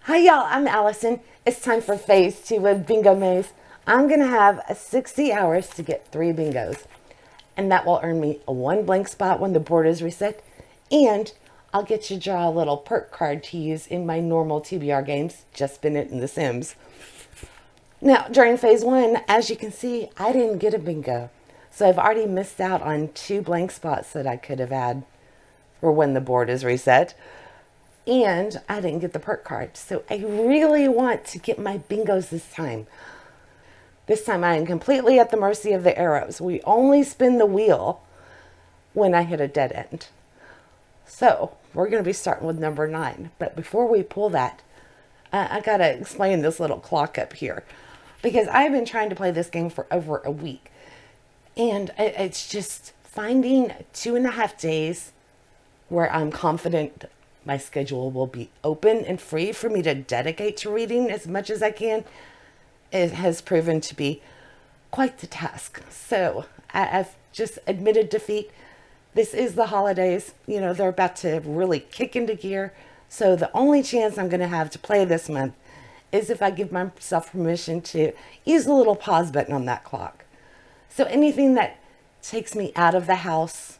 Hi y'all, I'm Allison. It's time for phase 2 of Bingo Maze. I'm going to have 60 hours to get 3 bingos. And that will earn me a 1 blank spot when the board is reset. And I'll get to draw a little perk card to use in my normal TBR games, just spin it in The Sims. Now, during phase 1, as you can see, I didn't get a bingo. So I've already missed out on 2 blank spots that I could have had for when the board is reset. And I didn't get the perk card. So I really want to get my bingos this time. This time I am completely at the mercy of the arrows. We only spin the wheel when I hit a dead end. So we're going to be starting with number 9. But before we pull that, I got to explain this little clock up here. Because I've been trying to play this game for over a week. And it's just finding 2.5 days where I'm confident my schedule will be open and free for me to dedicate to reading as much as I can. It has proven to be quite the task. So I've just admitted defeat. This is the holidays. You know, they're about to really kick into gear. So the only chance I'm going to have to play this month is if I give myself permission to use the little pause button on that clock. So anything that takes me out of the house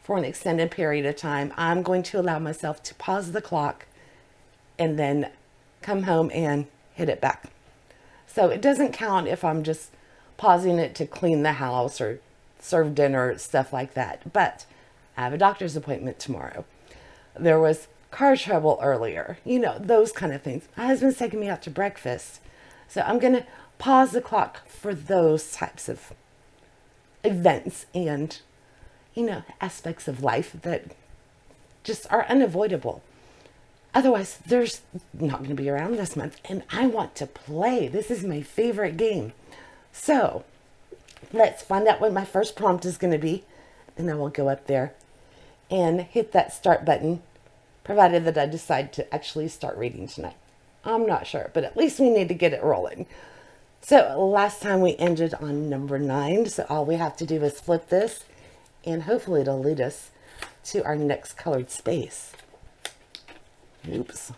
for an extended period of time, I'm going to allow myself to pause the clock and then come home and hit it back. So it doesn't count if I'm just pausing it to clean the house or serve dinner, stuff like that. But I have a doctor's appointment tomorrow. There was car trouble earlier, you know, those kind of things. My husband's taking me out to breakfast. So I'm going to pause the clock for those types of events and, you know, aspects of life that just are unavoidable. Otherwise, there's not going to be around this month, and I want to play. This is my favorite game. So let's find out what my first prompt is going to be, and then we'll go up there and hit that start button, provided that I decide to actually start reading tonight. I'm not sure, but at least we need to get it rolling. So last time we ended on number 9, so all we have to do is flip this, and hopefully it'll lead us to our next colored space. Oops.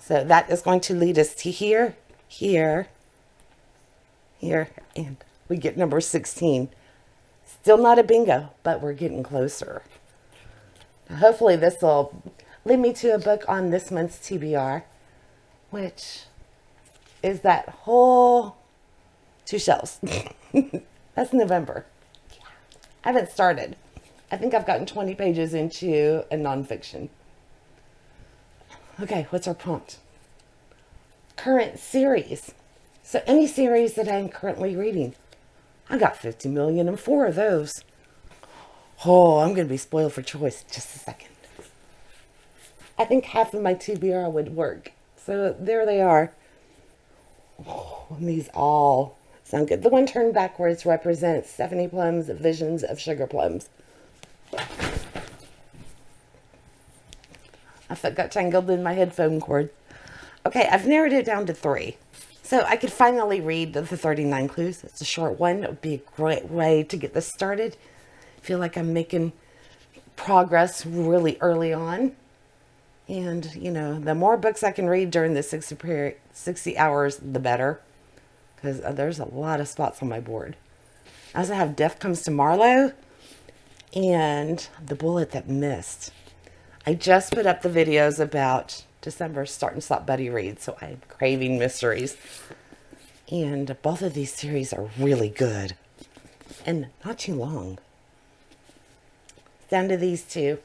So that is going to lead us to here, here, here, and we get number 16. Still not a bingo, but we're getting closer. Now, hopefully this will lead me to a book on this month's TBR, which is that whole 2 shelves. That's November. Yeah. I haven't started. I think I've gotten 20 pages into a nonfiction. Okay, what's our prompt? Current series. So any series that I'm currently reading. I got 50,000,004 of those. Oh, I'm going to be spoiled for choice. Just a second. I think half of my TBR would work. So there they are. Oh, and these all sound good. The one turned backwards represents Stephanie Plum's Visions of Sugar Plums. I got tangled in my headphone cord. Okay, I've narrowed it down to 3. So I could finally read the 39 clues. It's a short one. It would be a great way to get this started. I feel like I'm making progress really early on. And, you know, the more books I can read during the 60 hours, the better. Because there's a lot of spots on my board. I also have Death Comes to Marlowe and The Bullet That Missed. I just put up the videos about December's Start and Stop Buddy Read, so I'm craving mysteries. And both of these series are really good. And not too long. Down to these 2.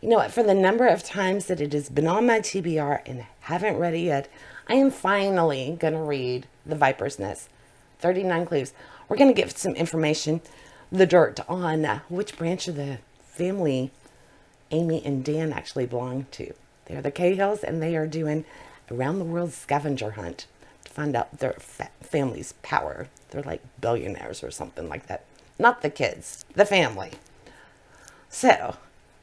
You know what? For the number of times that it has been on my TBR and I haven't read it yet, I am finally going to read The Viper's Nest. 39 clues. We're going to get some information, the dirt, on which branch of the family Amy and Dan actually belong to. They're the Cahills, and they are doing a round-the-world scavenger hunt to find out their family's power. They're like billionaires or something like that. Not the kids, the family. So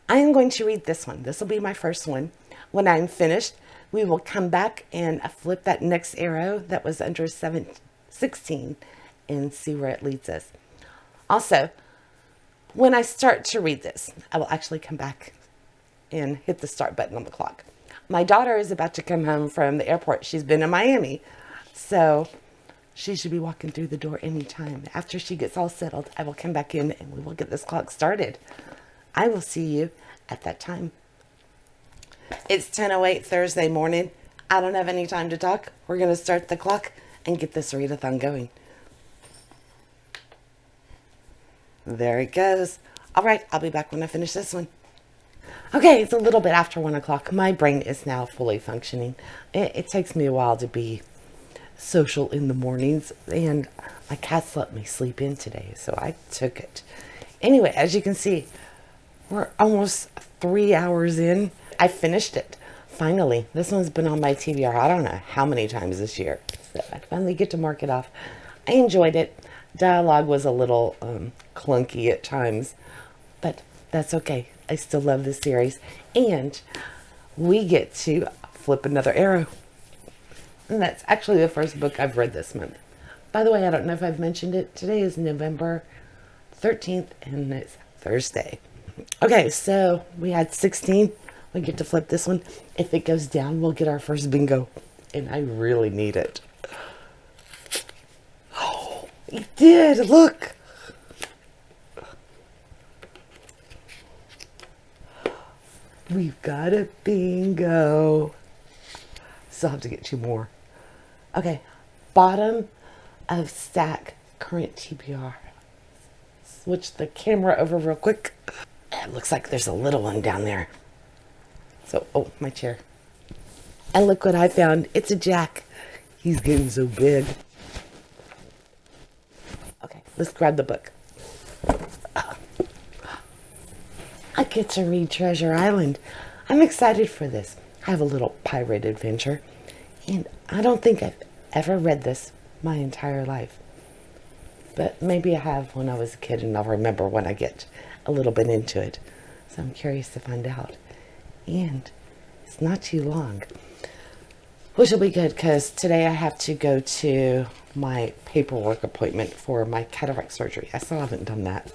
I am going to read this one. This will be my first one. When I'm finished, we will come back and flip that next arrow that was under 16 and see where it leads us. Also, when I start to read this, I will actually come back and hit the start button on the clock. My daughter is about to come home from the airport. She's been in Miami, so she should be walking through the door anytime. After she gets all settled, I will come back in and we will get this clock started. I will see you at that time. It's 10:08 Thursday morning. I don't have any time to talk. We're going to start the clock and get this readathon going. There it goes. All right, I'll be back when I finish this one. Okay, it's a little bit after 1 o'clock. My brain is now fully functioning. It takes me a while to be social in the mornings, and my cats let me sleep in today, so I took it. Anyway, as you can see, we're almost 3 hours in. I finished it. Finally, this one's been on my TBR I don't know how many times this year. So I finally get to mark it off. I enjoyed it. Dialogue was a little clunky at times, but that's okay. I still love this series. And we get to flip another arrow. And that's actually the first book I've read this month. By the way, I don't know if I've mentioned it. Today is November 13th, and it's Thursday. Okay, so we had 16. We get to flip this one. If it goes down, we'll get our first bingo. And I really need it. Oh, it did. Look. We've got a bingo. Still have to get 2 more. Okay, bottom of stack, current TBR. Switch the camera over real quick. It looks like there's a little one down there. So, oh, my chair. And look what I found. It's a jack. He's getting so big. Okay, let's grab the book. I get to read Treasure Island. I'm excited for this. I have a little pirate adventure. And I don't think I've ever read this my entire life. But maybe I have when I was a kid, and I'll remember when I get a little bit into it. So I'm curious to find out. And it's not too long. Which will be good, because today I have to go to my paperwork appointment for my cataract surgery. I still haven't done that.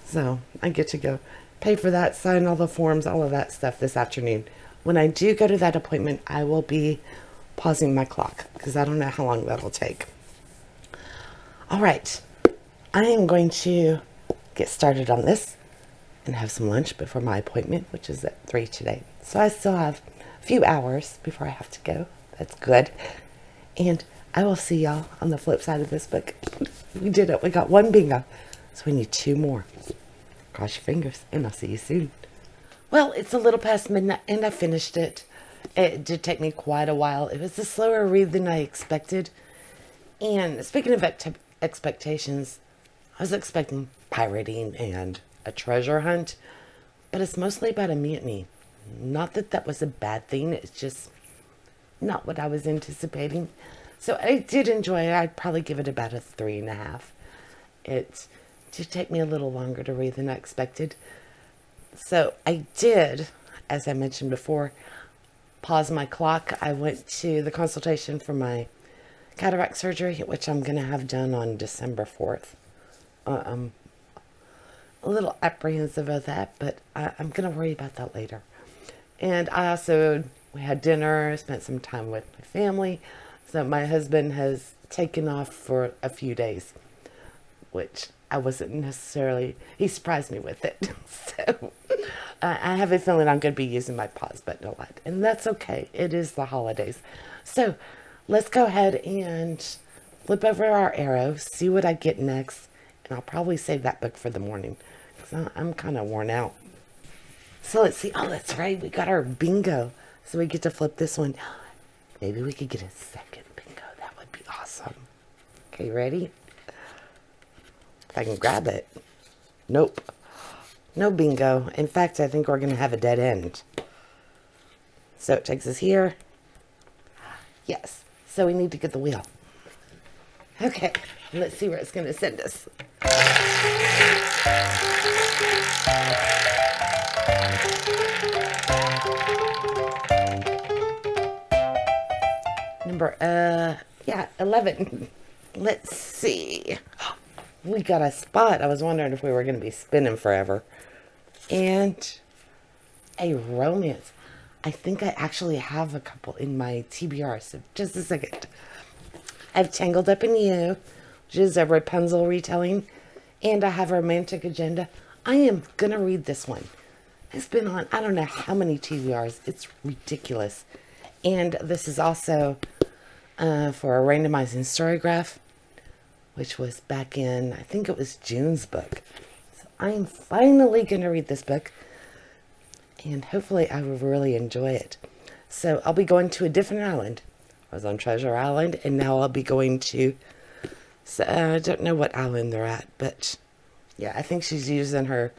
So I get to go pay for that, sign all the forms, all of that stuff this afternoon. When I do go to that appointment, I will be pausing my clock, because I don't know how long that'll take. All right, I am going to get started on this and have some lunch before my appointment, which is at 3 today. So I still have a few hours before I have to go. That's good. And I will see y'all on the flip side of this book. We did it. We got 1 bingo. So we need 2 more. Cross your fingers, and I'll see you soon. Well, it's a little past midnight, and I finished it. It did take me quite a while. It was a slower read than I expected. And speaking of expectations, I was expecting pirating and a treasure hunt, but it's mostly about a mutiny. Not that that was a bad thing. It's just not what I was anticipating. So I did enjoy it. I'd probably give it about a 3.5. It did take me a little longer to read than I expected. So I did, as I mentioned before, pause my clock. I went to the consultation for my cataract surgery, which I'm going to have done on December 4th. I'm a little apprehensive of that, but I'm going to worry about that later. And we had dinner, spent some time with my family. So my husband has taken off for a few days, which I wasn't necessarily, he surprised me with it. So I have a feeling I'm going to be using my pause button a lot, and that's okay. It is the holidays. So let's go ahead and flip over our arrow, see what I get next, and I'll probably save that book for the morning, because I'm kind of worn out. So let's see. Oh, that's right. We got our bingo. So we get to flip this one. Maybe we could get a second bingo. That would be awesome. Okay, ready? If I can grab it. Nope. No bingo. In fact, I think we're going to have a dead end. So it takes us here. Yes. So we need to get the wheel. Okay. Let's see where it's going to send us. Number, 11. Let's see. We got a spot. I was wondering if we were going to be spinning forever. And a romance. I think I actually have a couple in my TBR, so just a second. I have Tangled Up in You, which is a Rapunzel retelling, and I have Romantic Agenda. I am going to read this one. It's been on, I don't know how many TBRs. It's ridiculous. And this is also for a randomizing story graph, which was back in, I think it was June's book. So I'm finally going to read this book, and hopefully I will really enjoy it. So I'll be going to a different island. I was on Treasure Island, and now I'll be going to, I don't know what island they're at, but yeah, I think she's using her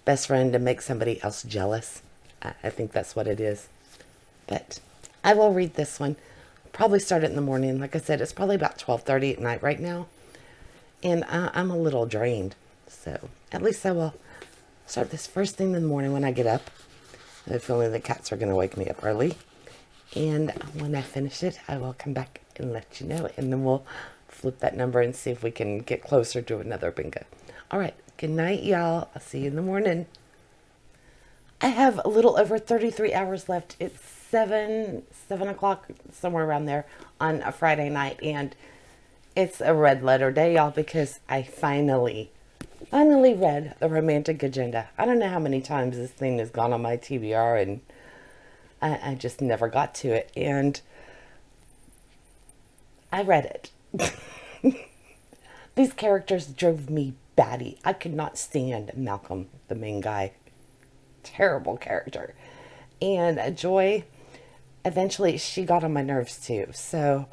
best friend to make somebody else jealous. I think that's what it is. But I will read this one. Probably start it in the morning. Like I said, it's probably about 12:30 at night right now. And I'm a little drained. So at least I will start this first thing in the morning when I get up. I have a feeling the cats are going to wake me up early. And when I finish it, I will come back and let you know. And then we'll flip that number and see if we can get closer to another bingo. All right. Good night, y'all. I'll see you in the morning. I have a little over 33 hours left. It's 7 o'clock, somewhere around there on a Friday night. And it's a red letter day, y'all, because I finally read The Romantic Agenda. I don't know how many times this thing has gone on my TBR, and I just never got to it. And I read it. These characters drove me batty. I could not stand Malcolm, the main guy. Terrible character. And Joy, eventually she got on my nerves too. So,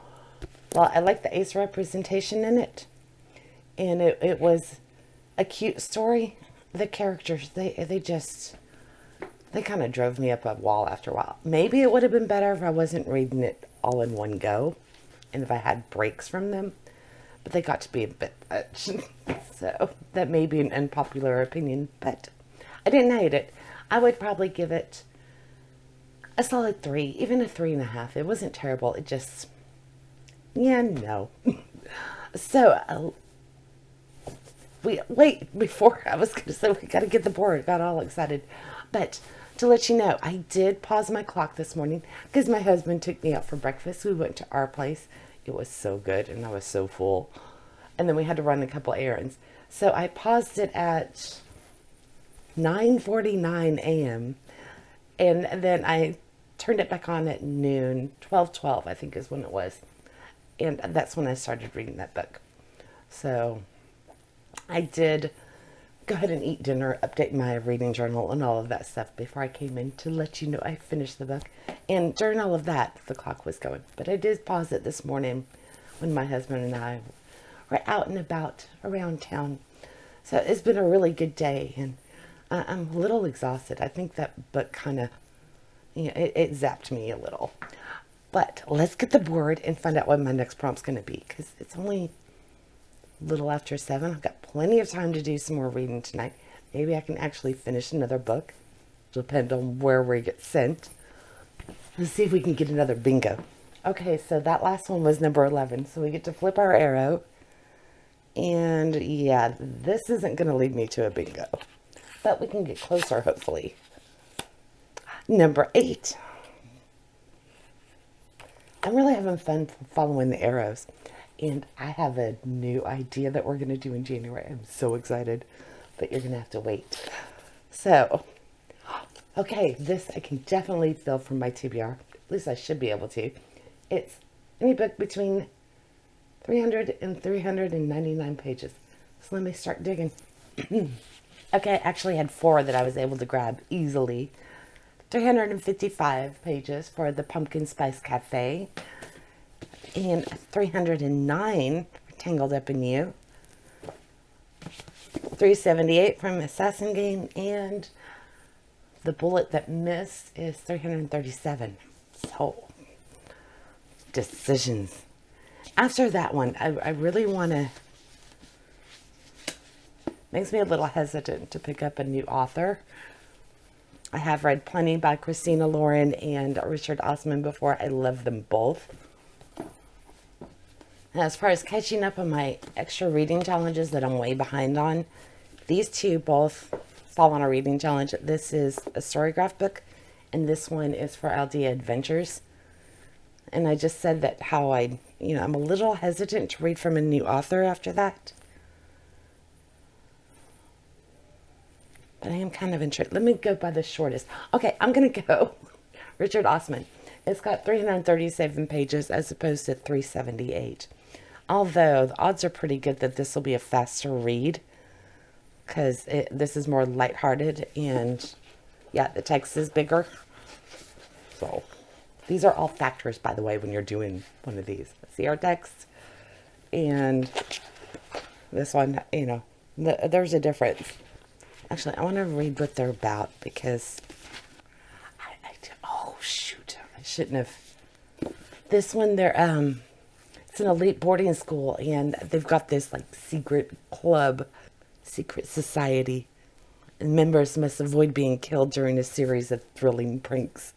well, I like the ace representation in it. And it was a cute story. The characters, they kind of drove me up a wall after a while. Maybe it would have been better if I wasn't reading it all in one go, and if I had breaks from them. But they got to be a bit much. So that may be an unpopular opinion, but I didn't hate it. I would probably give it a solid 3, even a 3.5. It wasn't terrible. It just, yeah, no. So before I was going to say we got to get the board. Got all excited. But to let you know, I did pause my clock this morning because my husband took me out for breakfast. We went to our place. It was so good, and I was so full. And then we had to run a couple errands. So I paused it at 9:49 a.m. And then I turned it back on at noon, 12:12, I think is when it was. And that's when I started reading that book. So I did go ahead and eat dinner, update my reading journal and all of that stuff before I came in to let you know I finished the book. And during all of that, the clock was going. But I did pause it this morning when my husband and I were out and about around town. So it's been a really good day, and I'm a little exhausted. I think that book kind of, it zapped me a little. But let's get the board and find out what my next prompt's going to be, because it's only a little after 7. I've got plenty of time to do some more reading tonight. Maybe I can actually finish another book. Depend on where we get sent. Let's see if we can get another bingo. Okay, so that last one was number 11. So we get to flip our arrow. And yeah, this isn't going to lead me to a bingo. But we can get closer, hopefully. Number 8. I'm really having fun following the arrows. And I have a new idea that we're going to do in January. I'm so excited. But you're going to have to wait. So, okay, this I can definitely fill from my TBR. At least I should be able to. It's any book between 300 and 399 pages. So let me start digging. Okay, I actually had 4 that I was able to grab easily. 355 pages for the Pumpkin Spice Cafe. And 309 for Tangled Up in You. 378 from Assassin Game. And the Bullet That Missed is 337. So, decisions. After that one, I really want to, makes me a little hesitant to pick up a new author. I have read plenty by Christina Lauren and Richard Osman before. I love them both. And as far as catching up on my extra reading challenges that I'm way behind on, these two both fall on a reading challenge. This is a storygraph book, and this one is for Aldea Adventures. And I just said that how I'm a little hesitant to read from a new author after that. But I am kind of intrigued. Let me go by the shortest. Okay, I'm going to go Richard Osman. It's got 337 pages as opposed to 378. Although the odds are pretty good that this will be a faster read because this is more lighthearted, and yeah, the text is bigger. So these are all factors, by the way, when you're doing one of these. See our text and this one, there's a difference. Actually, I want to read what they're about because oh shoot, I shouldn't have. This one, it's an elite boarding school, and they've got this like secret club, secret society, and members must avoid being killed during a series of thrilling pranks.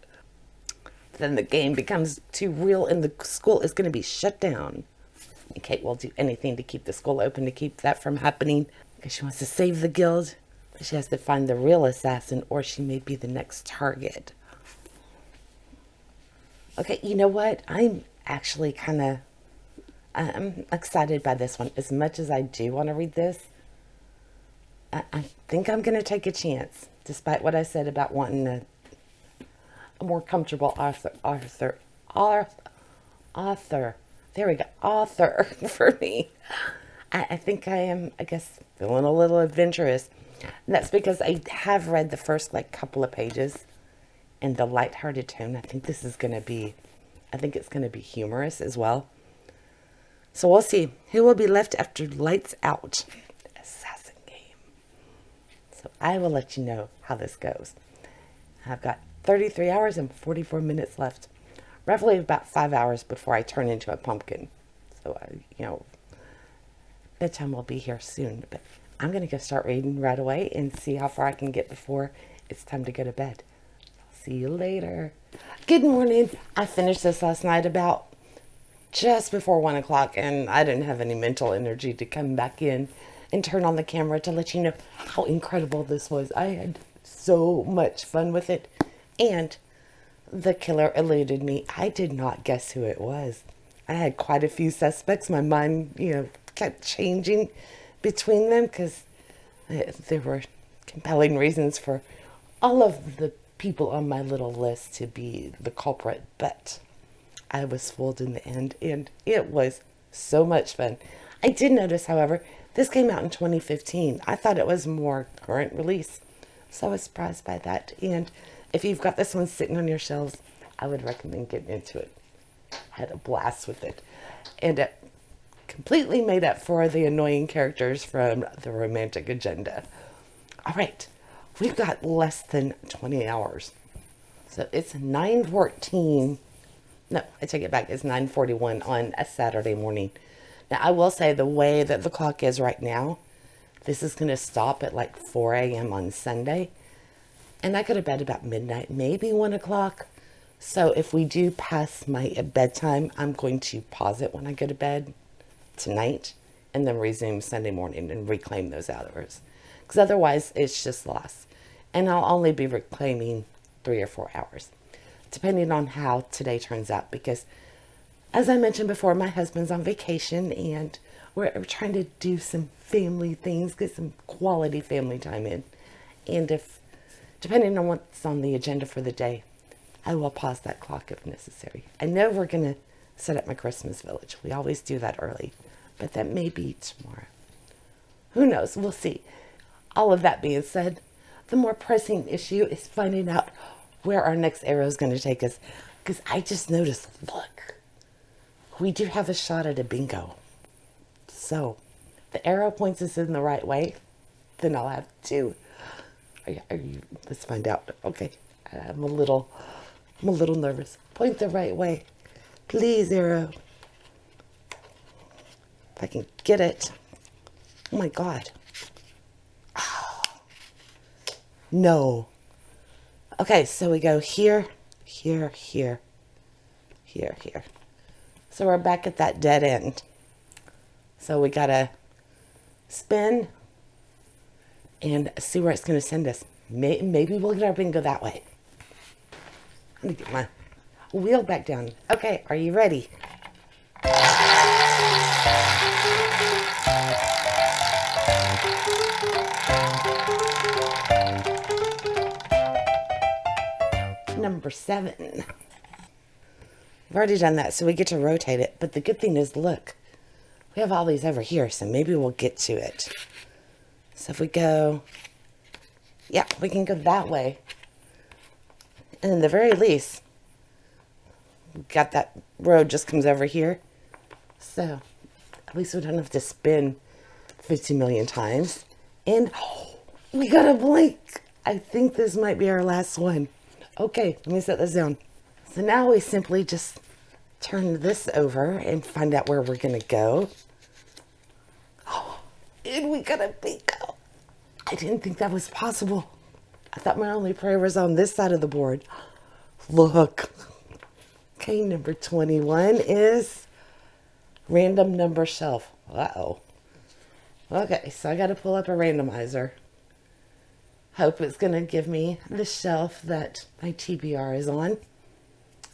Then the game becomes too real, and the school is going to be shut down. And Kate will do anything to keep the school open to keep that from happening because she wants to save the guild. But she has to find the real assassin, or she may be the next target. Okay, you know what? I'm actually I'm excited by this one. As much as I do want to read this, I think I'm going to take a chance, despite what I said about wanting a more comfortable author. There we go. Author for me. I think I am, feeling a little adventurous. And that's because I have read the first couple of pages and the lighthearted tone. I think it's going to be humorous as well. So we'll see who will be left after lights out. Assassin game. So I will let you know how this goes. I've got 33 hours and 44 minutes left. Roughly about 5 hours before I turn into a pumpkin. So, bedtime will be here soon. But I'm going to go start reading right away and see how far I can get before it's time to go to bed. I'll see you later. Good morning. I finished this last night about just before 1 o'clock, and I didn't have any mental energy to come back in and turn on the camera to let you know how incredible this was. I had so much fun with it, and the killer eluded me. I did not guess who it was. I had quite a few suspects. My mind, kept changing between them because there were compelling reasons for all of the people on my little list to be the culprit, but I was fooled in the end, and it was so much fun. I did notice, however, this came out in 2015. I thought it was more current release, so I was surprised by that. And if you've got this one sitting on your shelves, I would recommend getting into it. I had a blast with it, and it completely made up for the annoying characters from the romantic agenda. All right, we've got less than 20 hours. So it's 9:14. No, I take it back. It's 9:41 on a Saturday morning. Now, I will say the way that the clock is right now, this is going to stop at 4 a.m. on Sunday. And I go to bed about midnight, maybe 1 o'clock. So if we do pass my bedtime, I'm going to pause it when I go to bed tonight and then resume Sunday morning and reclaim those hours. Because otherwise, it's just lost. And I'll only be reclaiming 3 or 4 hours, depending on how today turns out. Because, as I mentioned before, my husband's on vacation, and we're trying to do some family things, get some quality family time in. And depending on what's on the agenda for the day, I will pause that clock if necessary. I know we're going to set up my Christmas village. We always do that early, but that may be tomorrow. Who knows? We'll see. All of that being said, the more pressing issue is finding out where our next arrow is going to take us. Because I just noticed, look, we do have a shot at a bingo. So, the arrow points us in the right way, then I'll have two. Let's find out. Okay, I'm a little nervous. Point the right way. Please, arrow. If I can get it. Oh my God. No. Okay, so we go here, here, here, here, here. So we're back at that dead end. So we gotta spin and see where it's going to send us. Maybe we'll get our bingo that way. Let me get my wheel back down. Okay, are you ready? Number 7. I've already done that, so we get to rotate it. But the good thing is, look, we have all these over here, so maybe we'll get to it. So if we go, yeah, we can go that way. And in the very least, we've got that road just comes over here. So at least we don't have to spin 50 million times. And we got a blank. I think this might be our last one. Okay, let me set this down. So now we simply just turn this over and find out where we're going to go. And we got a bingo. I didn't think that was possible. I thought my only prayer was on this side of the board. Look. Okay, number 21 is random number shelf. Uh-oh. Okay, so I got to pull up a randomizer. Hope it's going to give me the shelf that my TBR is on,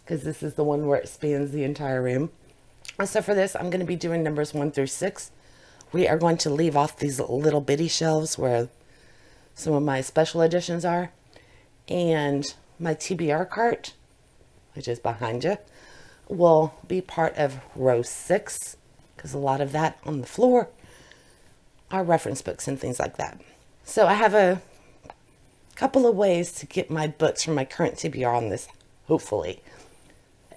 because this is the one where it spans the entire room. So for this, I'm going to be doing numbers 1 through 6. We are going to leave off these little bitty shelves where some of my special editions are. And my TBR cart, which is behind you, will be part of row 6, because a lot of that on the floor are reference books and things like that. So I have a couple of ways to get my books from my current TBR on this, hopefully.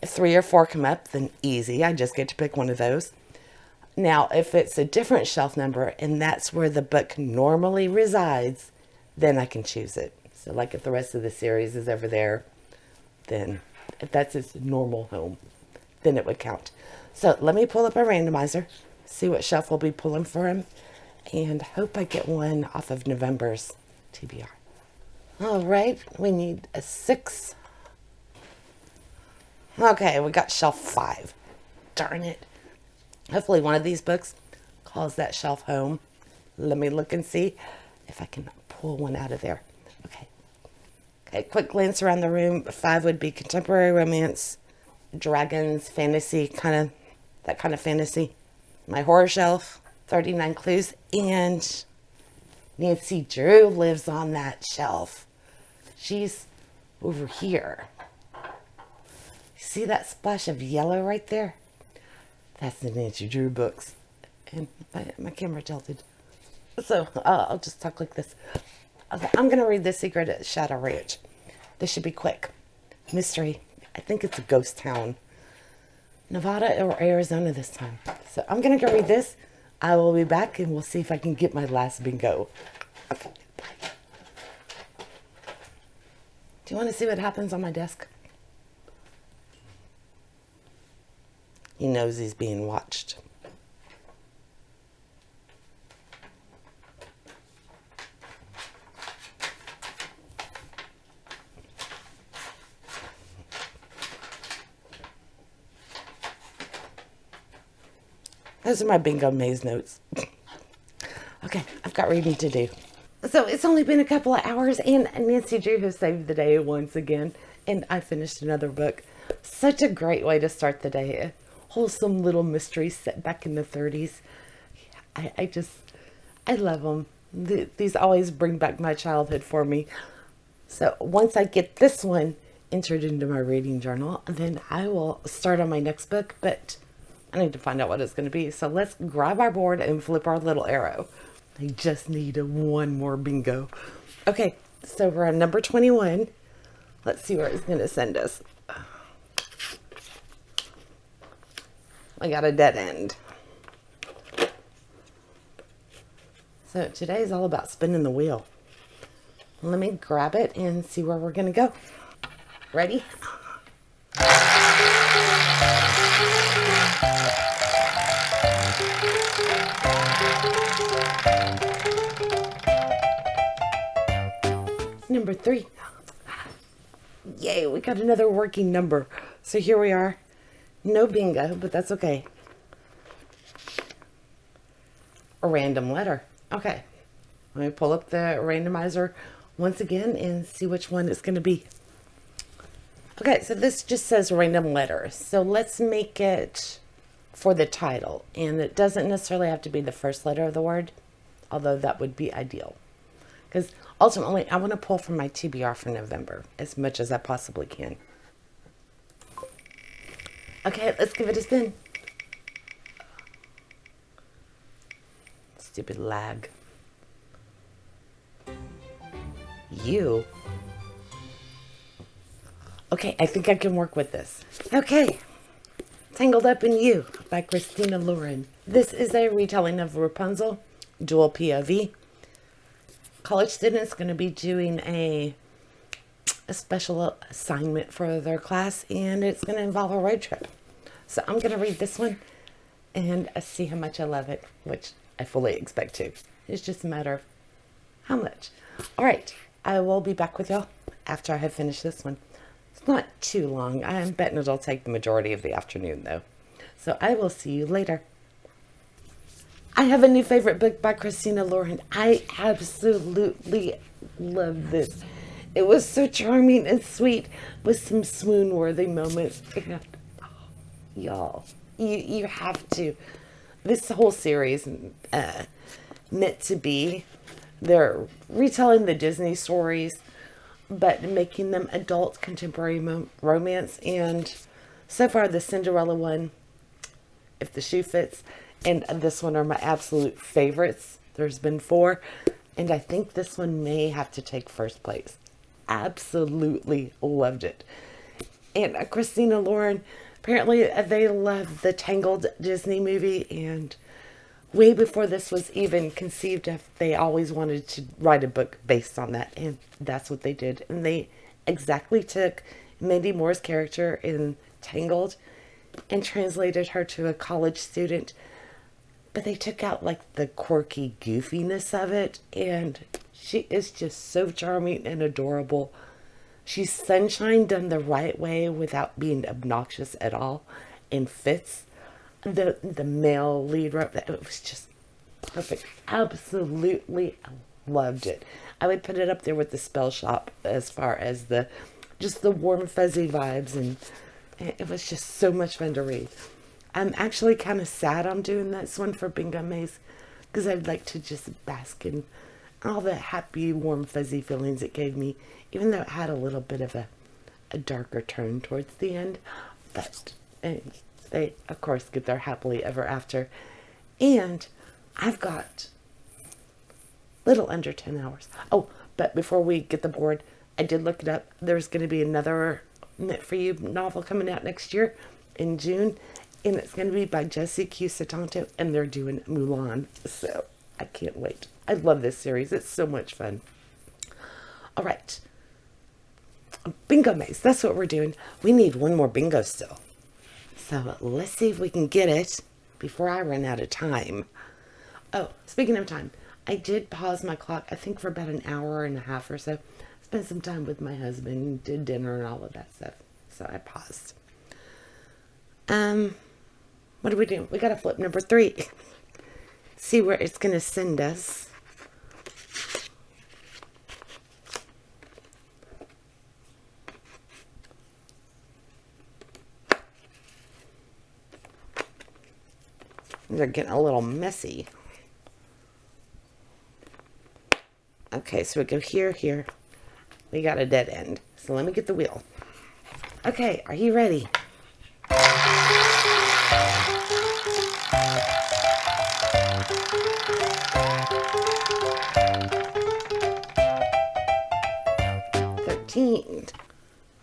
If 3 or 4 come up, then easy. I just get to pick one of those. Now, if it's a different shelf number and that's where the book normally resides, then I can choose it. So like if the rest of the series is over there, then if that's its normal home, then it would count. So let me pull up a randomizer, see what shelf we'll be pulling for him, and hope I get one off of November's TBR. All right, we need a 6. Okay, we got shelf 5. Darn it. Hopefully one of these books calls that shelf home. Let me look and see if I can pull one out of there. Okay. Okay, quick glance around the room. 5 would be contemporary romance, dragons, fantasy, that kind of fantasy. My horror shelf, 39 clues, and Nancy Drew lives on that shelf. She's over here. See that splash of yellow right there? That's the Nancy Drew books. And my camera tilted. So I'll just talk like this. Okay, I'm going to read The Secret at Shadow Ranch. This should be quick. Mystery. I think it's a ghost town. Nevada or Arizona this time. So I'm going to go read this. I will be back and we'll see if I can get my last bingo. Okay. Do you want to see what happens on my desk? He knows he's being watched. Those are my bingo maze notes. Okay, I've got reading to do. So it's only been a couple of hours and Nancy Drew has saved the day once again. And I finished another book. Such a great way to start the day. A wholesome little mystery set back in the 30s. I love them. These always bring back my childhood for me. So once I get this one entered into my reading journal, then I will start on my next book. But I need to find out what it's going to be. So let's grab our board and flip our little arrow. I just need one more bingo. Okay, so we're on number 21. Let's see where it's going to send us. I got a dead end. So today is all about spinning the wheel. Let me grab it and see where we're going to go. Ready? Number 3. Yay, we got another working number. So here we are. No bingo, but that's okay. A random letter. Okay. Let me pull up the randomizer once again and see which one it's going to be. Okay, so this just says random letters. So let's make it for the title. And it doesn't necessarily have to be the first letter of the word, although that would be ideal. Because ultimately, I want to pull from my TBR for November as much as I possibly can. Okay, let's give it a spin. Stupid lag. You. Okay, I think I can work with this. Okay. Tangled Up in You by Christina Lauren. This is a retelling of Rapunzel, dual POV. College students going to be doing a special assignment for their class, and it's going to involve a road trip. So I'm going to read this one and see how much I love it, which I fully expect to. It's just a matter of how much. All right, I will be back with y'all after I have finished this one. It's not too long. I'm betting it'll take the majority of the afternoon, though. So I will see you later. I have a new favorite book by Christina Lauren. I absolutely love this. It was so charming and sweet with some swoon-worthy moments. And, oh, y'all, you have to. This whole series, meant to be, they're retelling the Disney stories, but making them adult contemporary romance. And so far, the Cinderella one, if the shoe fits, and this one are my absolute favorites. There's been 4, and I think this one may have to take first place. Absolutely loved it. And Christina Lauren, apparently they love the Tangled Disney movie, and way before this was even conceived of, they always wanted to write a book based on that, and that's what they did. And they exactly took Mindy Moore's character in Tangled and translated her to a college student, but they took out like the quirky goofiness of it, and she is just so charming and adorable. She's sunshine done the right way without being obnoxious at all, and fits the male lead. It was just perfect. Absolutely loved it. I would put it up there with the Spell Shop as far as the warm fuzzy vibes, and it was just so much fun to read. I'm actually kind of sad I'm doing this one for Bingo Maze, because I'd like to just bask in all the happy, warm, fuzzy feelings it gave me, even though it had a little bit of a darker turn towards the end. But they, of course, get their happily ever after. And I've got little under 10 hours. Oh, but before we get the board, I did look it up. There's going to be another Knit For You novel coming out next year in June. And it's going to be by Jessie Q. Satanto, and they're doing Mulan. So I can't wait. I love this series. It's so much fun. All right. Bingo Maze. That's what we're doing. We need one more bingo still. So let's see if we can get it before I run out of time. Oh, speaking of time, I did pause my clock, I think for about an hour and a half or so. Spent some time with my husband, did dinner and all of that stuff. So I paused. What are we doing? We got to flip number 3. See where it's going to send us. They're getting a little messy. Okay, so we go here, here. We got a dead end. So let me get the wheel. Okay, are you ready?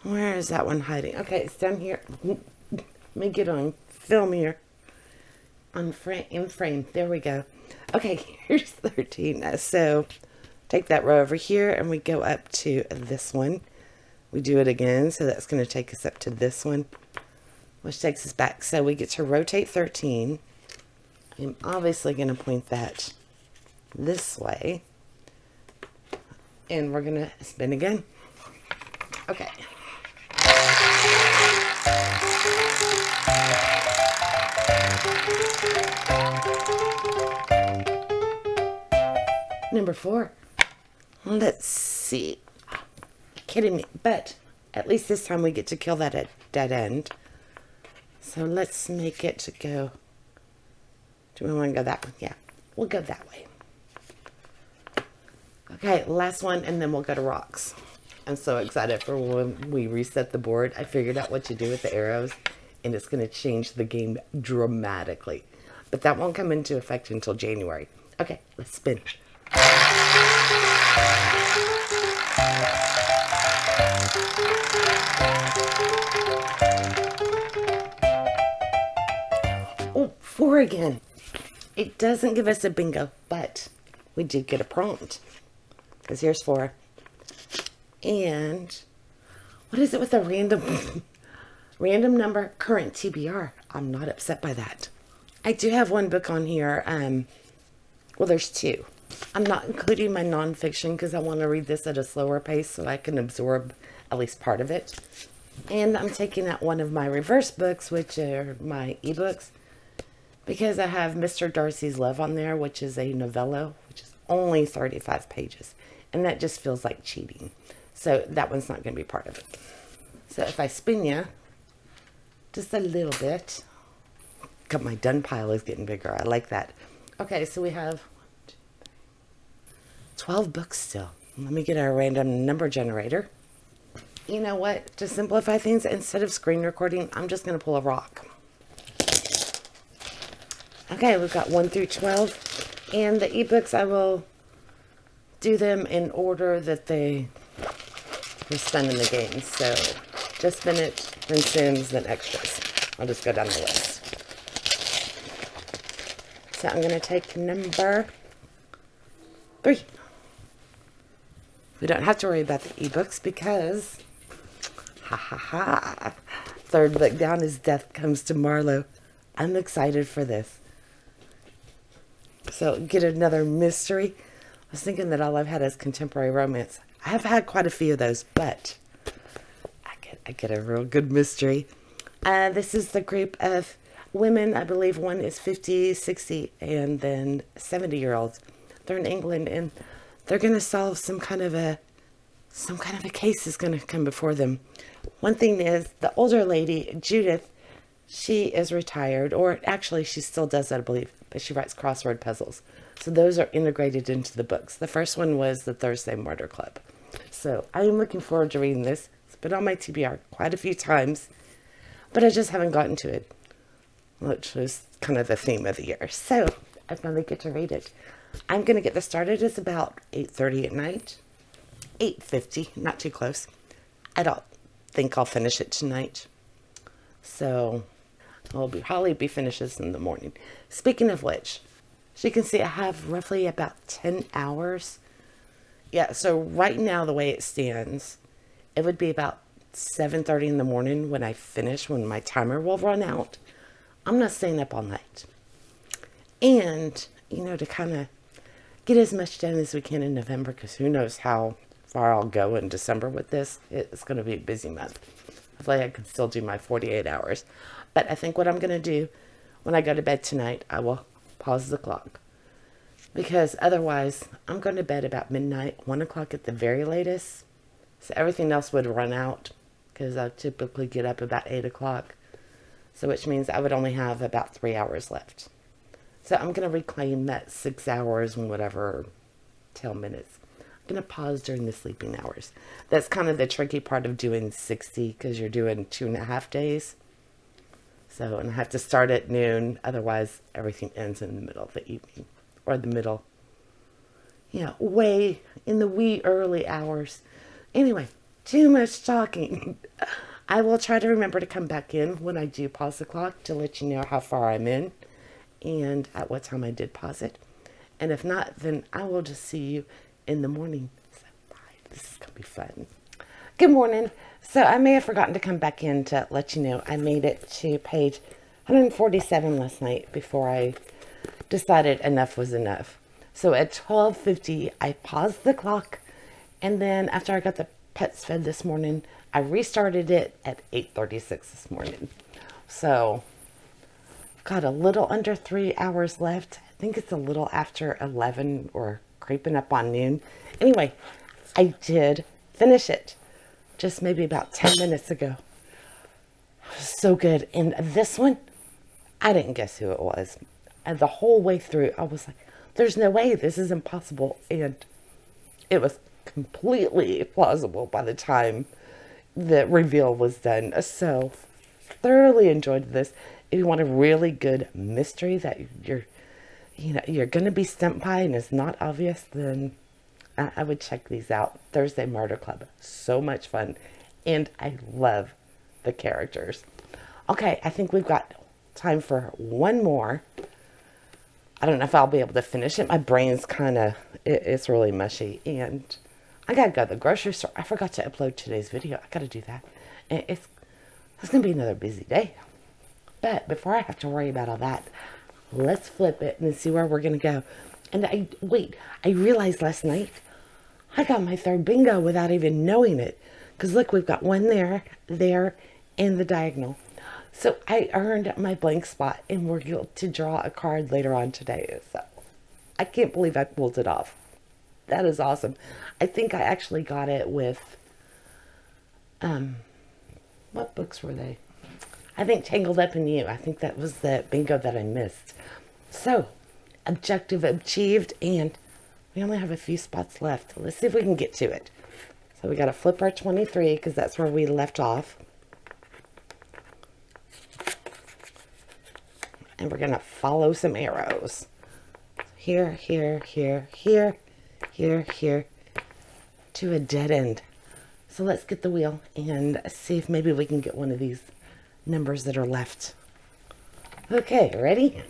Where is that one hiding? Okay, it's down here. Let me get on film here. In frame. There we go. Okay, here's 13. So take that row over here and we go up to this one. We do it again. So that's going to take us up to this one, which takes us back. So we get to rotate 13. I'm obviously going to point that this way. And we're going to spin again. Okay. Number 4. Let's see. Kidding me. But at least this time we get to kill that at dead end. So let's make it to go. Do we want to go that one? Yeah, we'll go that way. Okay, last one, and then we'll go to rocks. I'm so excited for when we reset the board. I figured out what to do with the arrows, and it's going to change the game dramatically. But that won't come into effect until January. Okay, let's spin. Oh, 4 again. It doesn't give us a bingo, but we did get a prompt. Because here's 4. And what is it with a random number current TBR? I'm not upset by that. I do have one book on here. Well, there's 2. I'm not including my nonfiction because I want to read this at a slower pace so I can absorb at least part of it. And I'm taking out one of my reverse books, which are my ebooks, because I have Mr. Darcy's Love on there, which is a novella, which is only 35 pages. And that just feels like cheating. So that one's not going to be part of it. So if I spin you just a little bit. God, my done pile is getting bigger. I like that. Okay, so we have 12 books still. Let me get our random number generator. You know what? To simplify things, instead of screen recording, I'm just going to pull a rock. Okay, we've got 1 through 12. And the ebooks, I will do them in order that they were spent in the game. So just Spinach, then Sims, then Extras. I'll just go down the list. So I'm going to take number 3. We don't have to worry about the ebooks because, ha ha ha, 3rd book down is Death Comes to Marlowe. I'm excited for this. So get another mystery. I was thinking that all I've had is contemporary romance. I have had quite a few of those, but I get a real good mystery. This is the group of women. I believe one is 50, 60, and then 70-year-olds. They're in England, and they're going to solve some kind of a case is going to come before them. One thing is, the older lady, Judith, she is retired, or actually she still does that, I believe, but she writes crossword puzzles. So those are integrated into the books. The first one was the Thursday Murder Club. So I am looking forward to reading this. It's been on my TBR quite a few times, but I just haven't gotten to it, which was kind of the theme of the year. So I finally get to read it. I'm going to get this started. It's about 8:30 at night. 8:50, not too close. I don't think I'll finish it tonight. So Holly be finishes in the morning. Speaking of which, as you can see, I have roughly about 10 hours. Yeah, so right now, the way it stands, it would be about 7:30 in the morning when I finish, when my timer will run out. I'm not staying up all night. And, to kind of get as much done as we can in November, because who knows how far I'll go in December with this. It's going to be a busy month. Hopefully I can still do my 48 hours. But I think what I'm going to do when I go to bed tonight, I will pause the clock. Because otherwise, I'm going to bed about midnight, 1 o'clock at the very latest. So everything else would run out, because I typically get up about 8 o'clock. So which means I would only have about 3 hours left. So I'm going to reclaim that 6 hours and whatever tail minutes. I'm going to pause during the sleeping hours. That's kind of the tricky part of doing 60, because you're doing 2.5 days. So, and I have to start at noon. Otherwise, everything ends in the middle of the evening. Or the middle. Way in the wee early hours. Anyway, too much talking. I will try to remember to come back in when I do pause the clock to let you know how far I'm in and at what time I did pause it. And if not, then I will just see you in the morning. So, bye. This is going to be fun. Good morning. So I may have forgotten to come back in to let you know I made it to page 147 last night before I decided enough was enough. So at 12:50, I paused the clock, and then after I got the pets fed this morning, I restarted it at 8:36 this morning. So got a little under 3 hours left. I think it's a little after 11 or creeping up on noon. Anyway, I did finish it just maybe about 10 minutes ago. So good. And this one, I didn't guess who it was. And the whole way through, I was like, there's no way, this is impossible. And it was completely plausible by the time the reveal was done. So thoroughly enjoyed this. If you want a really good mystery that you're going to be stumped by and it's not obvious, then I would check these out. Thursday Murder Club. So much fun. And I love the characters. Okay, I think we've got time for one more. I don't know if I'll be able to finish it. My brain's kind of, it's really mushy. And I got to go to the grocery store. I forgot to upload today's video. I got to do that. And it's going to be another busy day. But before I have to worry about all that, let's flip it and see where we're going to go. And I realized last night I got my third bingo without even knowing it. Because look, we've got one there, and the diagonal. So I earned my blank spot and we're going to draw a card later on today. So I can't believe I pulled it off. That is awesome. I think I actually got it with, what books were they? I think Tangled Up in You. I think that was the bingo that I missed. So, objective achieved, and we only have a few spots left. Let's see if we can get to it. So we got to flip our 23 because that's where we left off. And we're going to follow some arrows. Here, here, here, here, here, here, to a dead end. So let's get the wheel and see if maybe we can get one of these numbers that are left. Okay, ready?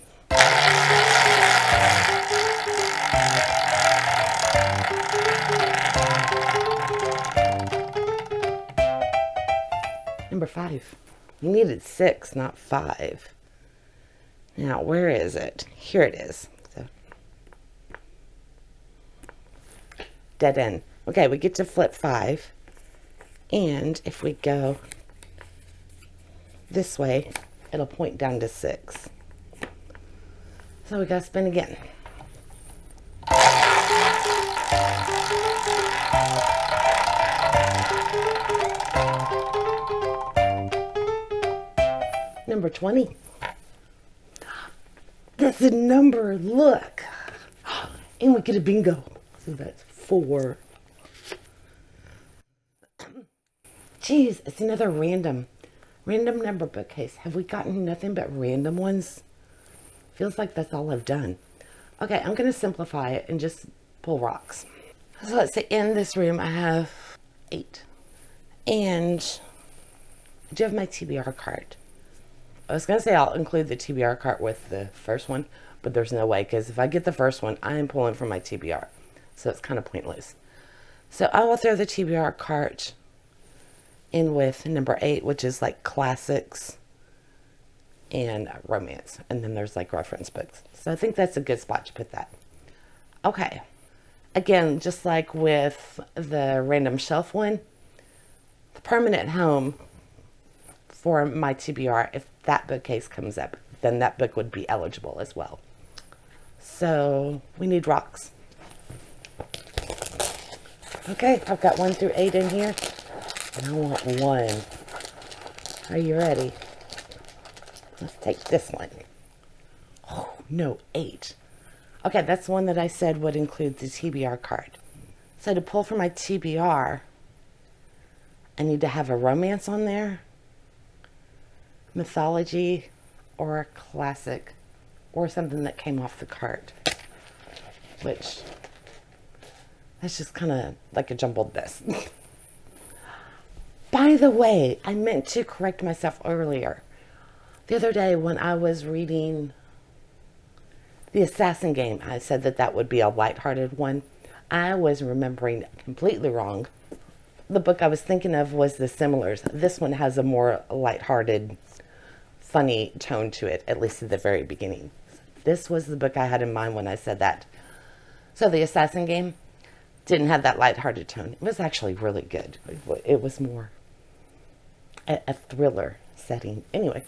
Number 5. You needed 6, not 5. Now, where is it? Here it is. So, dead end. Okay, we get to flip 5. And if we go this way, it'll point down to 6. So we gotta spin again. Number 20. That's a number, look. And we get a bingo. So that's 4. Geez, it's another random number bookcase. Have we gotten nothing but random ones? Feels like that's all I've done. Okay, I'm going to simplify it and just pull rocks. So let's say in this room I have 8. And I do have my TBR card. I was going to say I'll include the TBR card with the first one, but there's no way, because if I get the first one, I am pulling from my TBR. So it's kind of pointless. So I will throw the TBR card in with number 8, which is like classics and romance. And then there's like reference books. So I think that's a good spot to put that. Okay. Again, just like with the random shelf one, the permanent home for my TBR, if that bookcase comes up, then that book would be eligible as well. So we need rocks. Okay, I've got 1 through 8 in here, and I want 1. Are you ready? Let's take this one. Oh, no, 8. Okay, that's the one that I said would include the TBR card. So to pull from my TBR, I need to have a romance on there, mythology, or a classic, or something that came off the card, which that's just kind of like a jumbled mess. By the way, I meant to correct myself earlier. The other day when I was reading The Assassin Game, I said that that would be a lighthearted one. I was remembering completely wrong. The book I was thinking of was The Similars. This one has a more lighthearted, funny tone to it, at least at the very beginning. This was the book I had in mind when I said that. So The Assassin Game didn't have that lighthearted tone. It was actually really good. It was more a thriller setting. Anyway,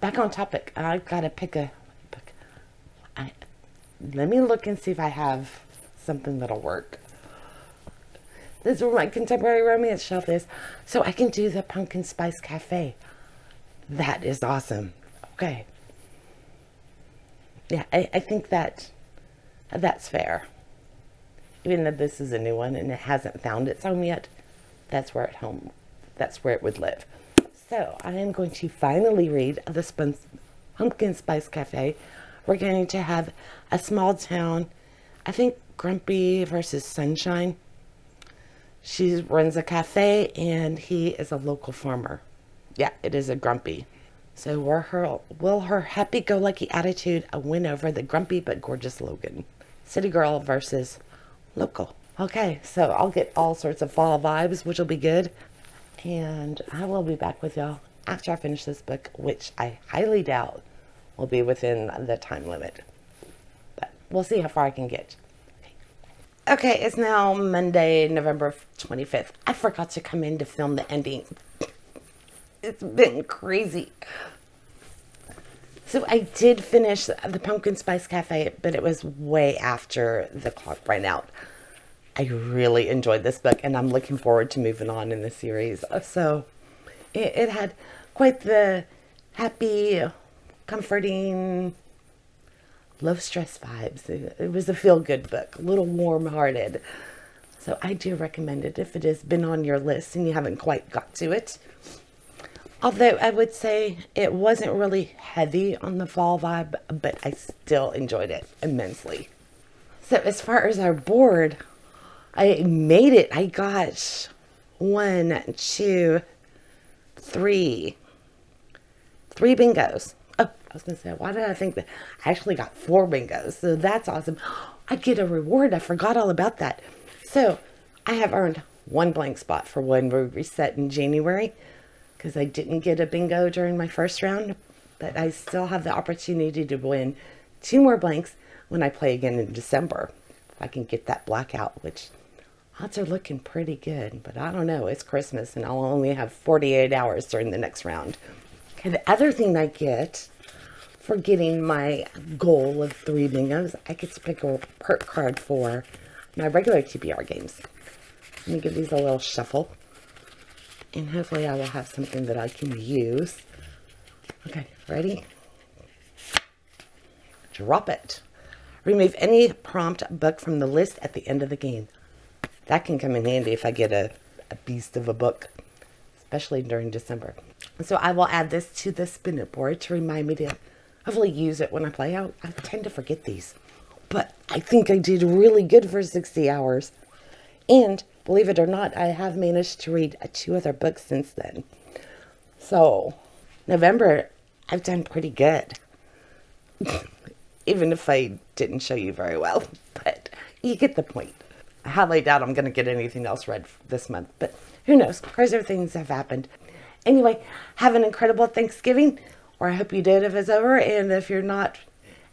back on topic. I've got to pick a book. Let me look and see if I have something that'll work. This is where my contemporary romance shelf is. So I can do the pumpkin spice cafe. That is awesome. Okay. Yeah, I think that's fair. Even though this is a new one and it hasn't found its home yet, that's where it would live. So I am going to finally read the Pumpkin Spice Cafe. We're going to have a small town, I think Grumpy versus Sunshine. She runs a cafe and he is a local farmer. Yeah, it is a Grumpy. So will her happy-go-lucky attitude win over the grumpy but gorgeous Logan? City girl versus local. Okay, so I'll get all sorts of fall vibes, which will be good. And I will be back with y'all after I finish this book, which I highly doubt will be within the time limit. But we'll see how far I can get. Okay, it's now Monday, November 25th. I forgot to come in to film the ending. It's been crazy. So I did finish the Pumpkin Spice Cafe, but it was way after the clock ran out. I really enjoyed this book, and I'm looking forward to moving on in the series. So it had quite the happy, comforting, low-stress vibes. It was a feel-good book, a little warm-hearted. So I do recommend it if it has been on your list and you haven't quite got to it. Although I would say it wasn't really heavy on the fall vibe, but I still enjoyed it immensely. So as far as our board, I made it. I got 1, 2, 3 bingos. Oh, I was going to say, why did I think that? I actually got 4 bingos. So that's awesome. I get a reward. I forgot all about that. So I have earned 1 blank spot for when we reset in January, because I didn't get a bingo during my first round, but I still have the opportunity to win 2 more blanks when I play again in December. If I can get that blackout, which odds are looking pretty good, but I don't know. It's Christmas and I'll only have 48 hours during the next round. Okay, the other thing I get for getting my goal of 3 bingos, I get to pick a perk card for my regular TBR games. Let me give these a little shuffle. And hopefully I will have something that I can use. Okay, ready? Drop it. Remove any prompt book from the list at the end of the game. That can come in handy if I get a beast of a book, especially during December. So I will add this to the spin it board to remind me to hopefully use it when I play out. I tend to forget these. But I think I did really good for 60 hours. And believe it or not, I have managed to read 2 other books since then. So, November, I've done pretty good. Even if I didn't show you very well. But you get the point. I highly doubt I'm going to get anything else read this month. But who knows? Crazier things have happened. Anyway, have an incredible Thanksgiving. Or I hope you did if it's over. And if you're not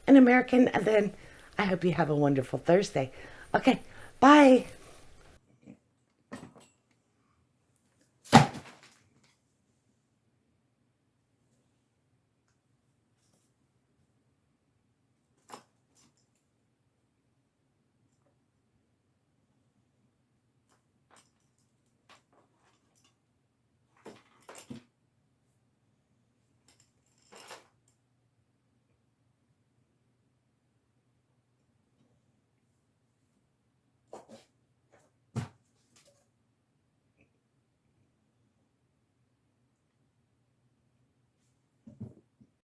an American, then I hope you have a wonderful Thursday. Okay, bye.